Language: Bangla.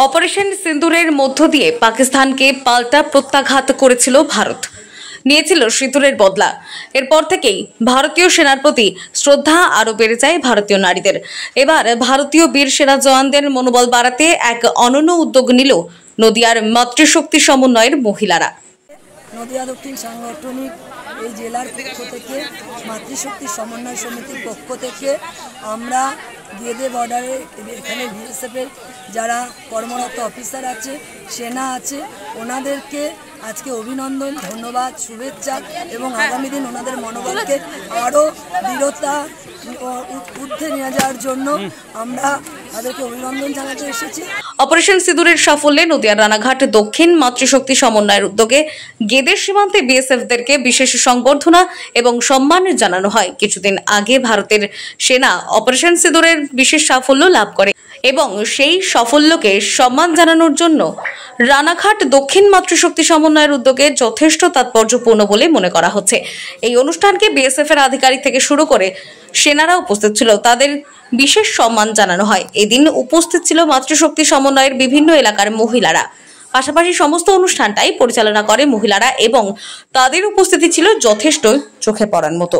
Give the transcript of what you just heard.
অপারেশন সিন্দুরের মধ্য দিয়ে পাকিস্তানকে পাল্টা প্রত্যাঘাত করেছিল ভারত, নিয়েছিল সিঁদুরের বদলা। এরপর থেকেই ভারতীয় সেনার প্রতি শ্রদ্ধা আরও বেড়ে যায় ভারতীয় নারীদের। এবার ভারতীয় বীর সেনা জওয়ানদের মনোবল বাড়াতে এক অনন্য উদ্যোগ নিল নদিয়ার মাতৃশক্তি সমন্বয়ের মহিলারা। নদিয়া দক্ষিণ সাংগঠনিক এই জেলার পক্ষ থেকে মাতৃশক্তি সমন্বয় সমিতির পক্ষ থেকে আমরা গেদে বর্ডারে এখানে বিএসএফের যারা কর্মরত অফিসার আছে, সেনা আছে, ওনাদেরকে আজকে অভিনন্দন, ধন্যবাদ, শুভেচ্ছা এবং আগামী দিন ওনাদের মনোবলকে আরও দৃঢ়তা ঊর্ধ্বে নিয়ে যাওয়ার জন্য আমরা তাদেরকে অভিনন্দন জানাতে এসেছি। অপারেশন সিঁদুরের সাফল্যে নদিয়ার রানাঘাট দক্ষিণ মাতৃশক্তি সমন্বয়ের উদ্যোগে গেদের সীমান্তে বিএসএফদেরকে বিশেষ সংবর্ধনা এবং সম্মান জানানো হয়। কিছুদিন আগে ভারতের সেনা অপারেশন সিঁদুরের বিশেষ সাফল্য লাভ করে এবং সেই সাফল্যকে সম্মান জানানোর জন্য রানাঘাট দক্ষিণ মাতৃশক্তি সমন্বয়ের উদ্যোগে যথেষ্ট তাৎপর্যপূর্ণ বলে মনে করা হচ্ছে। এই অনুষ্ঠানকে বিএসএফ এর আধিকারিক থেকে শুরু করে সেনারা উপস্থিত ছিল, তাদের বিশেষ সম্মান জানানো হয়। এদিন উপস্থিত ছিল মাতৃশক্তি সমন্বয়ের বিভিন্ন এলাকার মহিলারা। পাশাপাশি সমস্ত অনুষ্ঠানটাই পরিচালনা করে মহিলারা এবং তাদের উপস্থিতি ছিল যথেষ্ট চোখে পড়ার মতো।